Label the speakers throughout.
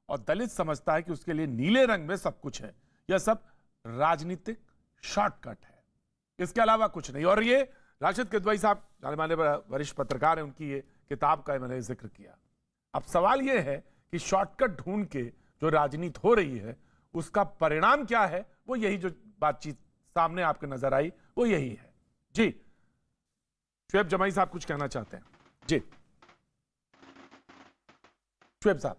Speaker 1: और दलित समझता है कि उसके लिए नीले रंग में सब कुछ है। यह सब राजनीतिक शॉर्टकट है, इसके अलावा कुछ नहीं। और ये राशिद किदवई साहब जाने माने वरिष्ठ पत्रकार हैं, उनकी ये किताब का मैंने जिक्र किया। अब सवाल ये है कि शॉर्टकट ढूंढ के जो राजनीति हो रही है उसका परिणाम क्या है, वो यही जो बातचीत सामने आपके नजर आई वो यही है। जी शुएब जमाई साहब कुछ कहना चाहते हैं? जी शुएब साहब।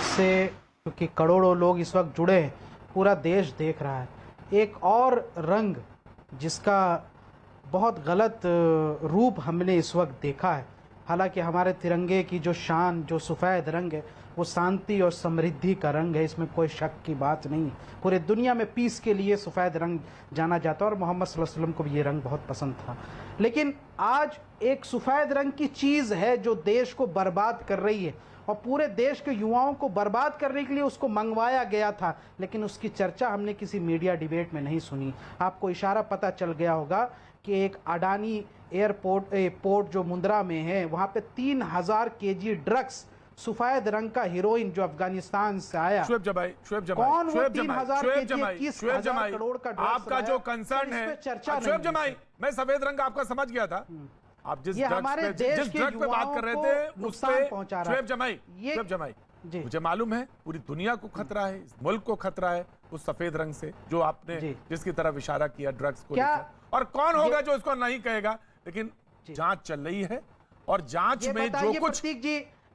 Speaker 2: से क्योंकि करोड़ों लोग इस वक्त जुड़े हैं, पूरा देश देख रहा है एक और रंग जिसका बहुत गलत रूप हमने इस वक्त देखा है। हालांकि हमारे तिरंगे की जो शान, जो सफ़ेद रंग है, वो शांति और समृद्धि का रंग है, इसमें कोई शक की बात नहीं। पूरे दुनिया में पीस के लिए सफ़ेद रंग जाना जाता है और मोहम्मद सल्लल्लाहु अलैहि वसल्लम को भी ये रंग बहुत पसंद था। लेकिन आज एक सफ़ेद रंग की चीज़ है जो देश को बर्बाद कर रही है और पूरे देश के युवाओं को बर्बाद करने के लिए उसको मंगवाया गया था, लेकिन उसकी चर्चा हमने किसी मीडिया डिबेट में नहीं सुनी। आपको इशारा पता चल गया होगा कि एक अडानी पोर्ट जो मुंद्रा में है, वहां पे 3000 केजी ड्रग्स, सफेद रंग का हीरोइन जो अफगानिस्तान से आया।
Speaker 1: शुएब जमाई,
Speaker 2: कौन वो 3000 केजी 21,000 करोड़ का ड्रग्स
Speaker 1: आपका जो कंसर्न है, शुएब जमाई, मैं सफेद रंग आपका समझ गया था। आप जिस ड्रग पे बात कर रहे थे उस पे शुएब जमाई, मुझे मालूम है पूरी दुनिया को खतरा है, इस मुल्क को खतरा है उस सफेद रंग से जो आपने जिसकी तरफ इशारा किया ड्रग्स को लेकर। और कौन होगा जो इसको नहीं कहेगा, लेकिन जांच चल रही है और जांच में जो कुछ।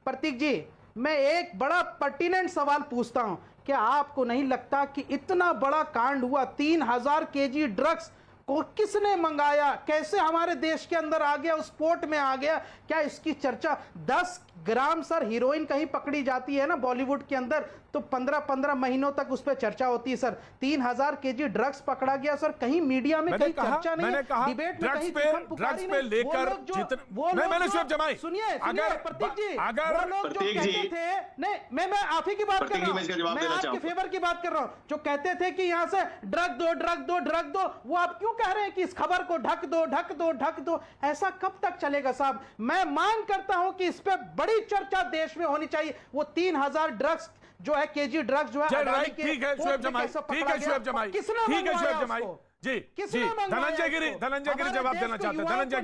Speaker 2: प्रतीक जी, मैं एक बड़ा पर्टिनेंट सवाल पूछता हूं, क्या आपको नहीं लगता कि इतना बड़ा कांड हुआ, 3000 केजी ड्रग्स को किसने मंगाया, कैसे हमारे देश के अंदर आ गया, उस पोर्ट में आ गया? क्या इसकी चर्चा 10 ग्राम सर हीरोइन कहीं पकड़ी जाती है ना बॉलीवुड के अंदर, तो 15-15 महीनों तक उस पर चर्चा होती है सर। 3000 केजी ड्रग्स पकड़ा गया सर, कहीं मीडिया में कहीं चर्चा नहीं है, डिबेट में कहीं
Speaker 1: ड्रग्स पे लेकर मैंने शुएब जमाई,
Speaker 2: सुनिए प्रतीक जी, वो लोग जो कहते थे, नहीं मैं आप ही की बात कर रहा हूं, मैं आपके फेवर की बात कर रहा हूं, जो कहते थे कि यहां से ड्रग दो, वो आप क्यों कह रहे हैं कि इस खबर को ढक दो? ऐसा कब तक चलेगा साहब? मैं मांग करता हूं कि इस पे बड़ी चर्चा देश में होनी चाहिए। वो 3000 ड्रग्स जो है, केजी ड्रग्स जो है,
Speaker 1: ठीक है शुएब जमाई, ठीक है शुएब जमाई, ठीक है शुएब जमाई जी जी। धनंजय गिरी जवाब देना चाहते हैं। धनंजय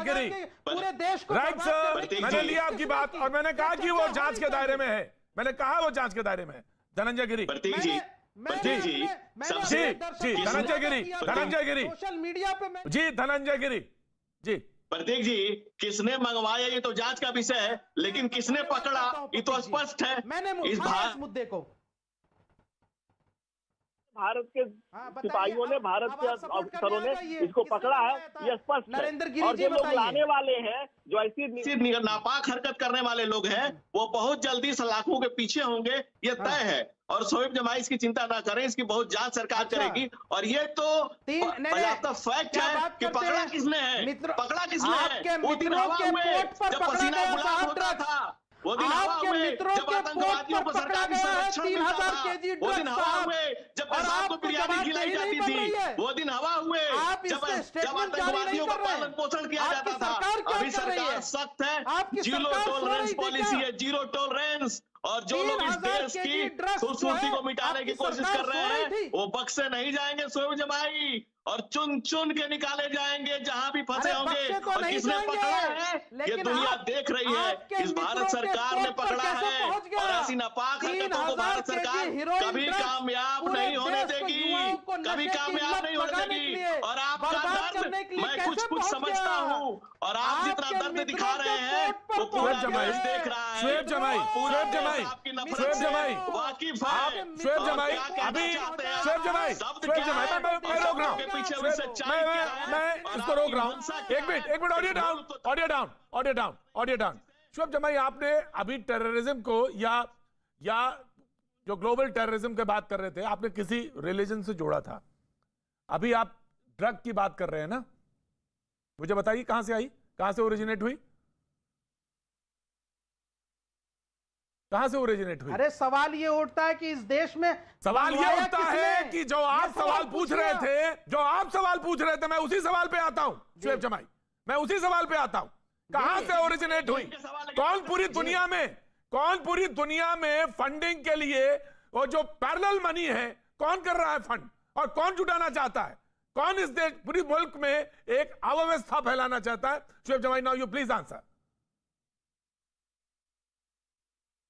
Speaker 1: गिरी
Speaker 2: पूरे देश को
Speaker 1: राइट सर, मैंने लिया आपकी बात और मैंने कहा कि वो जांच के दायरे में है, मैंने कहा वो जांच के दायरे में है। धनंजय गिरी
Speaker 2: जी,
Speaker 1: धनंजय गिरी
Speaker 2: सोशल मीडिया पे
Speaker 1: जी, धनंजय गिरी जी।
Speaker 3: प्रतीक जी, किसने मंगवाया ये तो जांच का विषय है, लेकिन किसने पकड़ा ये तो स्पष्ट है।
Speaker 2: मैंने इस मुद्दे को
Speaker 4: भारत के सिपाहियों ने, भारत के अफसरों ने इसको पकड़ा है, ये स्पष्ट है। और जो लोग लाने वाले हैं, जो ऐसी
Speaker 3: नापाक हरकत करने वाले लोग हैं, वो बहुत जल्दी सलाखों के पीछे होंगे, ये तय है। और शुएब जमाई इसकी चिंता ना करें, इसकी बहुत जांच सरकार करेगी। और ये तो पर्याप्त फैक्ट है कि पकड़ा किसने है, वो दिन हवा हुए जब पसीना गुलाब होता था, वो दिन हवा हुए जब आतंकवादियों को सरकार की संरक्षण मिलता था, वो दिन हवा हुए जब किसान को बिरयानी खिलाई जाती थी, वो दिन हवा हुए जब आतंकवादियों का पालन पोषण किया जाता था। अभी सरकार सख्त है, जीरो टॉलरेंस पॉलिसी है, जीरो टॉलरेंस। और जो लोग इस देश की खूबसूरती को मिटाने की कोशिश कर रहे हैं, वो बख्शे नहीं जाएंगे शुएब जमाई, और चुन चुन के निकाले जाएंगे जहां भी फंसे होंगे। और किसने पकड़ा है ये दुनिया देख रही है, इस भारत सरकार ने पकड़ा है। और ऐसी नापाक हरकतों को भारत सरकार कभी कामयाब नहीं होने देगी, कभी कामयाब नहीं होने देगी। और आपका दर्द मैं कुछ समझता हूँ, और आप जितना दर्द दिखा रहे हैं वो पूरा देश देख रहा है।
Speaker 1: शुएब जमाई,
Speaker 3: आपकी नफरत से वाकिफ है।
Speaker 1: शुएब जमाई, अभी शुएब जमाई, मैं रोक रहा हूँ, मैं इसको रोक रहा हूं। एक मिनट, ऑडियो डाउन। शुएब जमाई, आपने अभी टेररिज्म को या जो ग्लोबल टेररिज्म की बात कर रहे थे, आपने किसी रिलीजन से जोड़ा था। अभी आप ड्रग की बात कर रहे हैं ना, मुझे बताइए कहां से आई, कहां से ओरिजिनेट हुई, कहां से ओरिजिनेट हुई?
Speaker 2: अरे सवाल ये उठता है कि इस देश में
Speaker 1: सवाल ये उठता है कि जो आप सवाल पूछ रहे थे, मैं उसी सवाल पे आता हूं शुएब जमाई, मैं उसी सवाल पे आता हूं कहां से ओरिजिनेट हुई? कौन पूरी दुनिया में फंडिंग के लिए वो जो पैरेलल मनी है कौन कर रहा है फंड, और कौन जुटाना चाहता है? कौन इस देश पूरी मुल्क में एक अव्यवस्था फैलाना चाहता है? शुएब जमाई, नाउ यू प्लीज आंसर।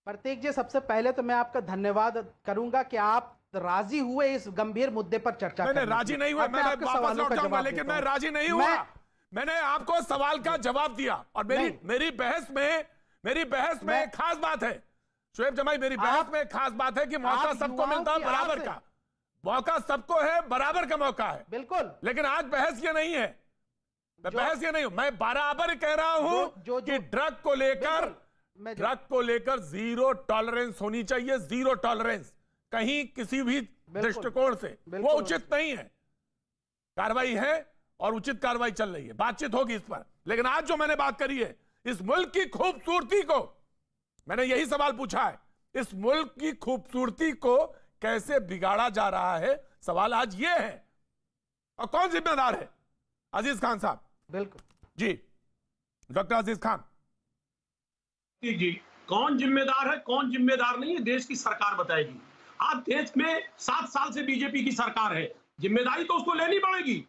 Speaker 2: प्रतीक जी, सबसे पहले तो मैं आपका धन्यवाद करूंगा कि आप राजी हुए इस गंभीर मुद्दे पर चर्चा करने।
Speaker 1: मैंने राजी नहीं हुआ, मैं वापस लौट जाऊंगा, लेकिन मैं राजी नहीं हुआ। मैंने आपको सवाल का जवाब दिया, और मेरी बहस में एक खास बात है शुएब जमाई, मेरी बहस में एक खास बात है कि मौका सबको मिलता है बराबर का, मौका सबको है, बराबर का मौका है, बिल्कुल। लेकिन आज बहस ये नहीं है, बहस ये नहीं हूं, मैं बराबर कह रहा हूं कि ड्रग को लेकर जीरो टॉलरेंस होनी चाहिए, जीरो टॉलरेंस कहीं किसी भी दृष्टिकोण से, वो उचित नहीं है। कार्रवाई है और उचित कार्रवाई चल रही है, बातचीत होगी इस पर। लेकिन आज जो मैंने बात करी है, इस मुल्क की खूबसूरती को, मैंने यही सवाल पूछा है, इस मुल्क की खूबसूरती को कैसे बिगाड़ा जा रहा है, सवाल आज ये है। और कौन जिम्मेदार है? अजीज खान साहब। बिल्कुल जी, डॉक्टर अजीज खान
Speaker 5: जी, कौन जिम्मेदार है कौन जिम्मेदार नहीं है, देश की सरकार बताएगी। आज देश में 7 साल से बीजेपी की सरकार है, जिम्मेदारी तो उसको लेनी पड़ेगी,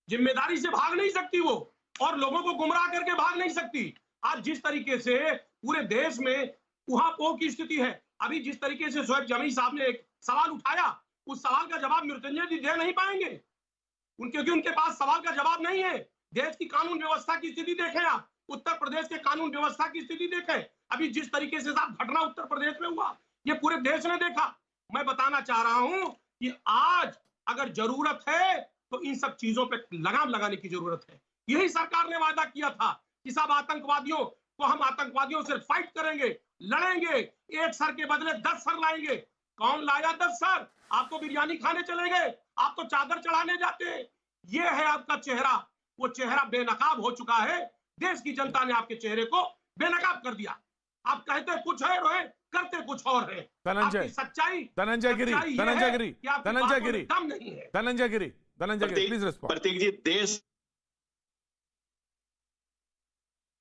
Speaker 5: जिम्मेदारी से भाग नहीं सकती वो, और लोगों को गुमराह करके भाग नहीं सकती। आज जिस तरीके से पूरे देश में उहापोह की स्थिति है, अभी जिस तरीके से शोएब जमी साहब ने एक सवाल उठाया, उस सवाल का जवाब मृत्युंजय जी दे नहीं पाएंगे, क्योंकि उनके पास सवाल का जवाब नहीं है। देश की कानून व्यवस्था की स्थिति देखें आप, उत्तर प्रदेश के कानून व्यवस्था की स्थिति देखें, अभी जिस तरीके से साहब घटना उत्तर प्रदेश में हुआ, ये पूरे देश ने देखा। मैं बताना चाह रहा हूं कि आज अगर जरूरत है तो इन सब चीजों पे लगाम लगाने की जरूरत है। यही सरकार ने वादा किया था कि सब आतंकवादियों को, हम आतंकवादियों से फाइट करेंगे, लड़ेंगे, एक सर के बदले 10 सर लाएंगे। कौन लाया 10 सर? आप तो बिरयानी खाने चले गए, आप तो चादर चढ़ाने जाते। ये है आपका चेहरा, वो चेहरा बेनकाब हो चुका है। देश की जनता ने आपके चेहरे को बेनकाब कर दिया। आप कहते कुछ है रोए, करते कुछ और है। सच्चाई
Speaker 1: धनंजय गिरी प्लीज रिस्पॉन्ड।
Speaker 3: प्रतीक जी, देश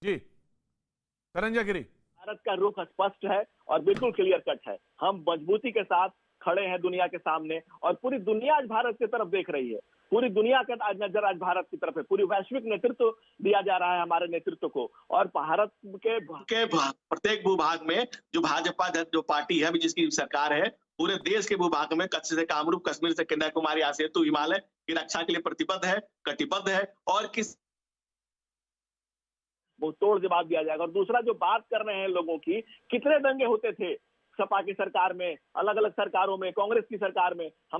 Speaker 1: जी, धनंजय गिरी,
Speaker 4: भारत का रुख स्पष्ट है और बिल्कुल क्लियर कट है। हम मजबूती के साथ खड़े हैं दुनिया के सामने, और पूरी दुनिया आज भारत की तरफ देख रही है। पूरी दुनिया का आज नजर आज भारत की तरफ है। पूरी वैश्विक नेतृत्व दिया जा रहा है हमारे नेतृत्व को, और भारत के
Speaker 3: प्रत्येक भूभाग में जो भाजपा जो पार्टी है, जिसकी सरकार है, पूरे देश के भूभाग में कच्छ से कामरूप, कश्मीर से कन्याकुमारी, आसेतु, हिमालय की रक्षा के लिए प्रतिबद्ध है, कटिबद्ध है, और किस
Speaker 4: वो तोड़ जवाब दिया जाएगा। और दूसरा जो बात कर रहे हैं लोगों की, कितने दंगे होते थे सपा की सरकार में, अलग अलग सरकारों में, कांग्रेस की सरकार में। हम